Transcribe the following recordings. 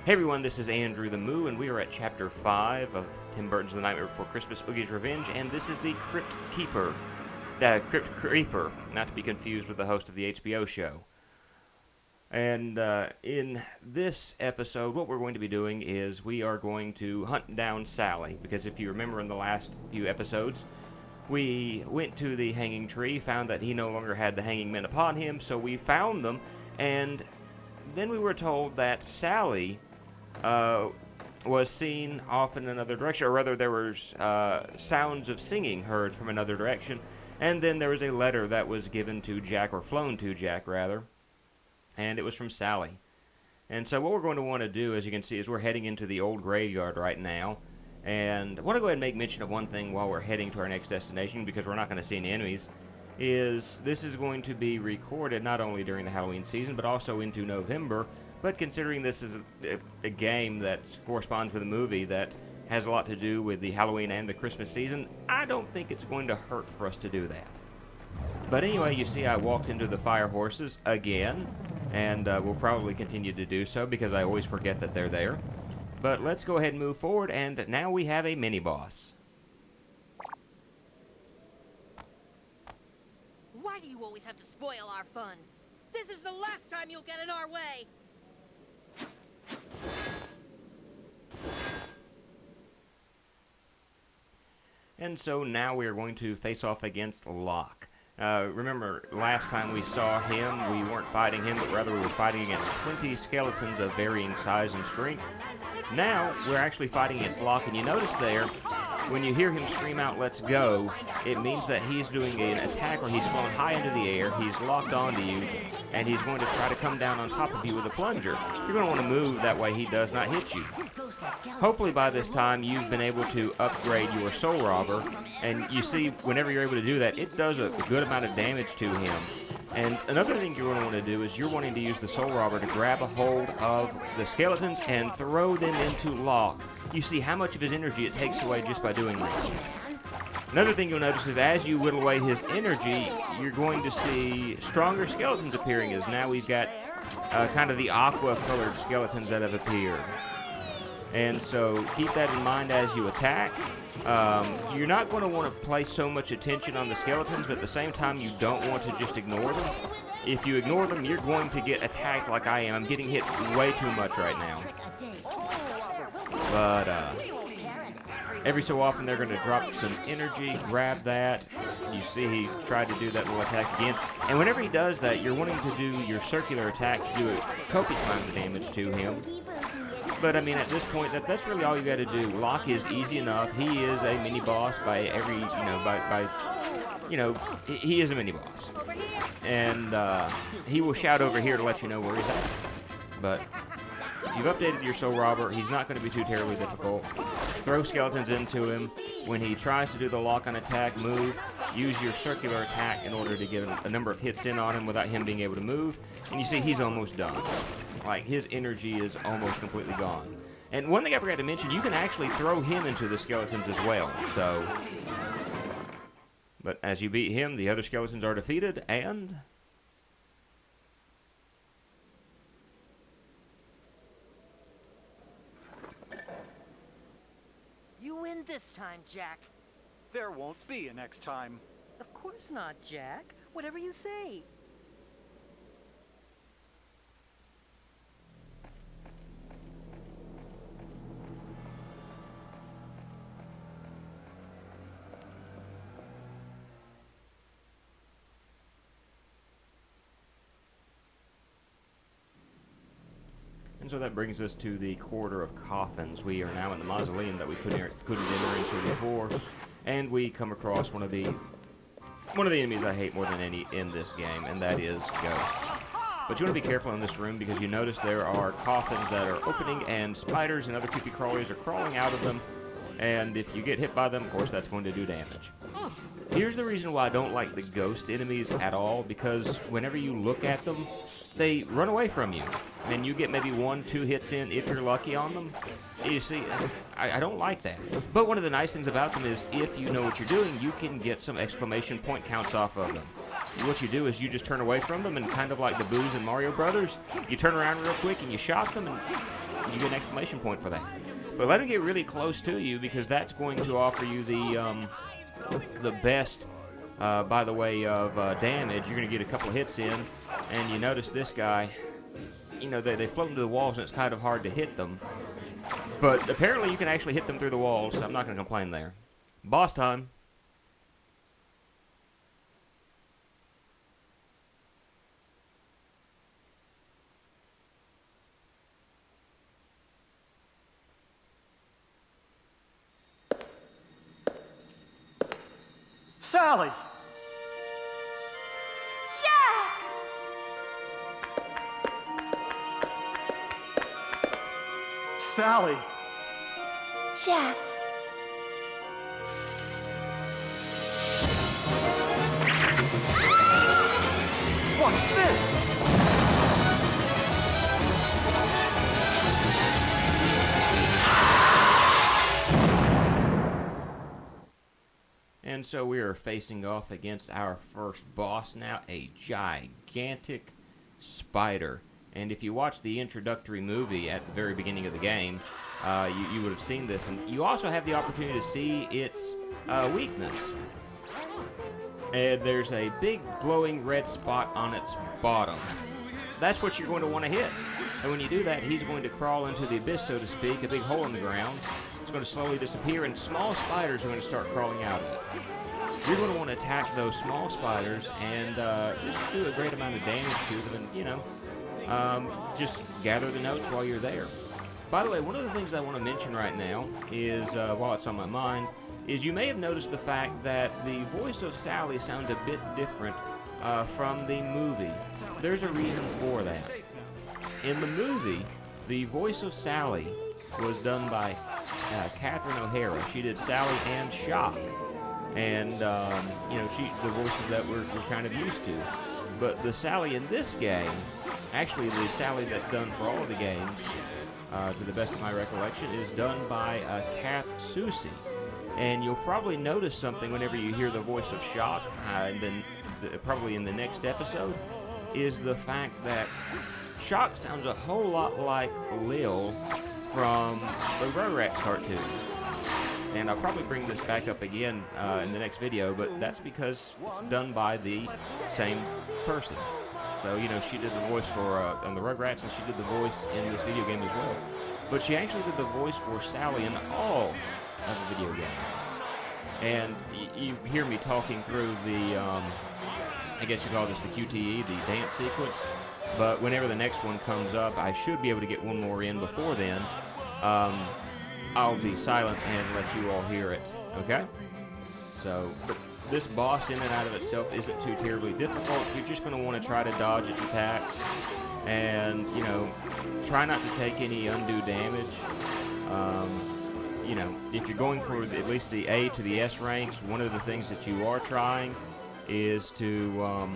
Hey everyone, this is Andrew the Moo, and we are at Chapter 5 of Tim Burton's The Nightmare Before Christmas, Oogie's Revenge, and this is the Crypt Keeper. Crypt Creeper, not to be confused with the host of the HBO show. And in this episode, what we're going to be doing is we are going to hunt down Sally, because if you remember in the last few episodes, we went to the hanging tree, found that he no longer had the hanging men upon him, so we found them, and then we were told that Sally was seen off in another direction, or rather there was sounds of singing heard from another direction, and then there was a letter that was given to Jack, or flown to Jack rather, and it was from Sally. And so what we're going to want to do, as you can see, is we're heading into the old graveyard right now, and I want to go ahead and make mention of one thing while we're heading to our next destination, because we're not going to see any enemies, is this is going to be recorded not only during the Halloween season, but also into November. But considering this is a game that corresponds with a movie that has a lot to do with the Halloween and the Christmas season, I don't think it's going to hurt for us to do that. But anyway, you see I walked into the fire horses again, and we'll probably continue to do so because I always forget that they're there. But let's go ahead and move forward, and now we have a mini-boss. Why do you always have to spoil our fun? This is the last time you'll get in our way! And so now we are going to face off against Locke. Remember, last time we saw him, we weren't fighting him, but rather we were fighting against 20 skeletons of varying size and strength. Now, we're actually fighting against Locke, and you notice there, when you hear him scream out, "Let's go," it means that he's doing an attack where he's flown high into the air, he's locked onto you, and he's going to try to come down on top of you with a plunger. You're going to want to move, that way he does not hit you. Hopefully by this time you've been able to upgrade your Soul Robber, and you see whenever you're able to do that, it does a good amount of damage to him. And another thing you're going to want to do is you're wanting to use the Soul Robber to grab a hold of the skeletons and throw them into Locke. You see how much of his energy it takes away just by doing that. Another thing you'll notice is as you whittle away his energy, you're going to see stronger skeletons appearing, as now we've got kind of the aqua-colored skeletons that have appeared. And so keep that in mind as you attack. You're not going to want to place so much attention on the skeletons, but at the same time you don't want to just ignore them. If you ignore them, you're going to get attacked like I am. I'm getting hit way too much right now. But every so often they're going to drop some energy, grab that. You see he tried to do that little attack again. And whenever he does that, you're wanting to do your circular attack to do a copious amount of damage to him. But I mean, at this point, that's really all you got to do. Locke is easy enough. He is a mini boss by every, he is a mini boss, and he will shout over here to let you know where he's at. But if you've updated your Soul Robber, he's not going to be too terribly difficult. Throw skeletons into him. When he tries to do the lock-on attack move, use your circular attack in order to get a number of hits in on him without him being able to move. And you see he's almost done. Like, his energy is almost completely gone. And one thing I forgot to mention, you can actually throw him into the skeletons as well. So, but as you beat him, the other skeletons are defeated, and You win this time, Jack. There won't be a next time. Of course not, Jack. Whatever you say. And so that brings us to the Corridor of Coffins. We are now in the Mausoleum that we couldn't enter into before, and we come across one of the enemies I hate more than any in this game, and that is ghosts. But you want to be careful in this room because you notice there are coffins that are opening, and spiders and other creepy crawlies are crawling out of them, and if you get hit by them, of course, that's going to do damage. Here's the reason why I don't like the ghost enemies at all, because whenever you look at them, they run away from you, and you get maybe 1-2 hits in if you're lucky on them. You see, I don't like that. But one of the nice things about them is if you know what you're doing, you can get some exclamation point counts off of them. what you do is you just turn away from them, and kind of like the Boos in Mario Brothers, you turn around real quick and you shock them, and you get an exclamation point for that. But let them get really close to you, because that's going to offer you the best, by the way of damage. You're going to get a couple of hits in, and you notice this guy, you know, they float into the walls, and it's kind of hard to hit them. But apparently you can actually hit them through the walls, so I'm not going to complain there. Boss time. Sally! Jack! Sally! Jack. What's this? And so we are facing off against our first boss now, a gigantic spider. And if you watch the introductory movie at the very beginning of the game, you would have seen this. And you also have the opportunity to see its weakness. And there's a big glowing red spot on its bottom. That's what you're going to want to hit. And when you do that, he's going to crawl into the abyss, so to speak, a big hole in the ground. It's going to slowly disappear, and small spiders are going to start crawling out of it. You're going to want to attack those small spiders and just do a great amount of damage to them, and, you know, just gather the notes while you're there. By the way, one of the things I want to mention right now is, while it's on my mind, is you may have noticed the fact that the voice of Sally sounds a bit different from the movie. There's a reason for that. In the movie, the voice of Sally was done by Catherine O'Hara. She did Sally and Shock. And, you know, the voices that we're kind of used to. But the Sally in this game, actually the Sally that's done for all of the games, to the best of my recollection, is done by Kath Soucie. And you'll probably notice something whenever you hear the voice of Shock, and then probably in the next episode, is the fact that Shock sounds a whole lot like Lil from the Rugrats cartoon. And I'll probably bring this back up again in the next video, but that's because it's done by the same person. So, you know, she did the voice for on the Rugrats, and she did the voice in this video game as well. But she actually did the voice for Sally in all of the video games. And you hear me talking through the, I guess you call this the QTE, the dance sequence. But whenever the next one comes up, I should be able to get one more in before then. I'll be silent and let you all hear it, okay? So, but this boss in and out of itself isn't too terribly difficult. You're just going to want to try to dodge its attacks and, you know, try not to take any undue damage. You know, if you're going for at least the A to the S ranks, one of the things that you are trying is to,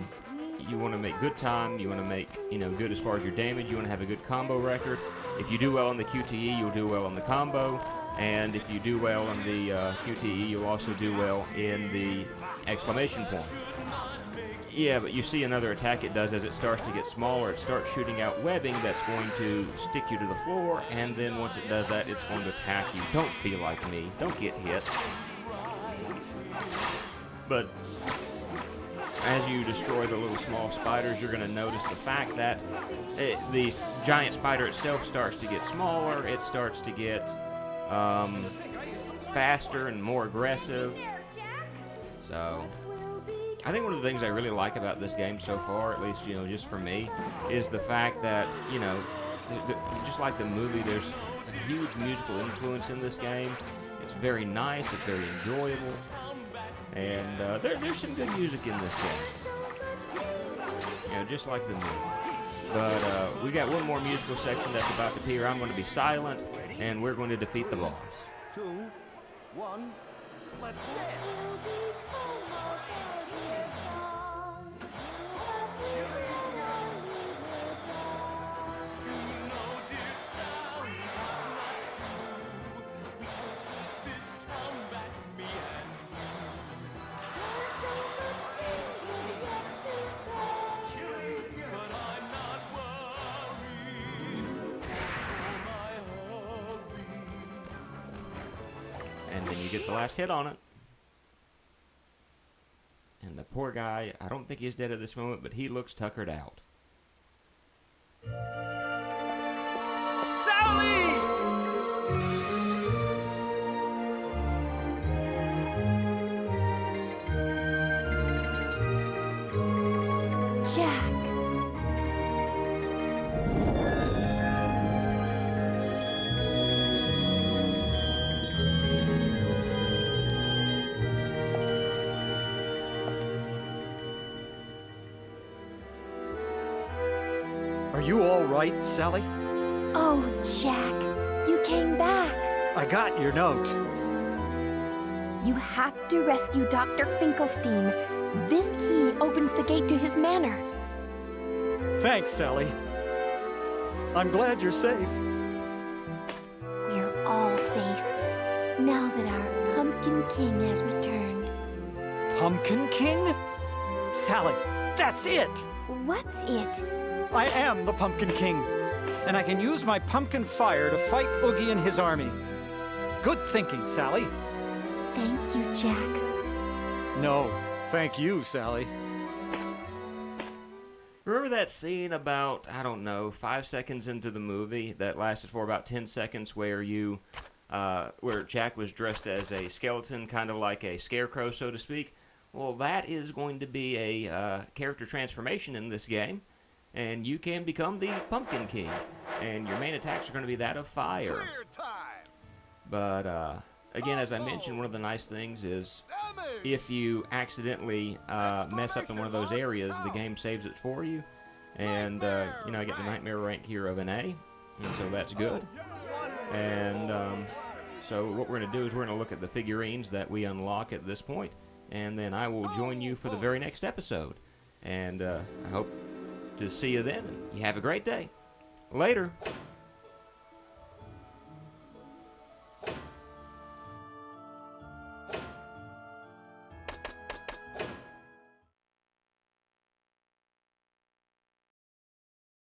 you want to make good time, you want to make, you know, good as far as your damage, you want to have a good combo record. If you do well on the QTE, you'll do well on the combo, and if you do well on the QTE, you'll also do well in the exclamation point. Yeah, but you see another attack it does as it starts to get smaller. It starts shooting out webbing that's going to stick you to the floor, and then once it does that, it's going to attack you. Don't be like me. Don't get hit. But as you destroy the little small spiders, you're going to notice the fact that the giant spider itself starts to get smaller. It starts to get faster and more aggressive. So I think one of the things I really like about this game so far, at least, you know, just for me, is the fact that, you know, just like the movie, there's a huge musical influence in this game. It's very nice. It's very enjoyable. And there's some good music in this game. You know, just like the movie. But we got one more musical section that's about to appear. I'm going to be silent, and we're going to defeat the boss. 2, 1, let's dance! and then you get the last hit on it. And the poor guy, I don't think he's dead at this moment, but he looks tuckered out. Sally! Jack. Are you all right, Sally? Oh, Jack, you came back. I got your note. You have to rescue Dr. Finkelstein. This key opens the gate to his manor. Thanks, Sally. I'm glad you're safe. We're all safe now that our Pumpkin King has returned. Pumpkin King? Sally, that's it! What's it? I am the Pumpkin King, and I can use my pumpkin fire to fight Oogie and his army. Good thinking, Sally. Thank you, Jack. No, thank you, Sally. Remember that scene about, I don't know, 5 seconds into the movie that lasted for about 10 seconds where where Jack was dressed as a skeleton, kind of like a scarecrow, so to speak? Well, that is going to be a character transformation in this game, and you can become the Pumpkin King, and your main attacks are going to be that of fire. But, again, as I mentioned, one of the nice things is if you accidentally mess up in one of those areas, the game saves it for you. And, I get the Nightmare rank here of an A, and so that's good. And so what we're going to do is we're going to look at the figurines that we unlock at this point, and then I will join you for the very next episode. And I hope to see you then, and you have a great day. Later.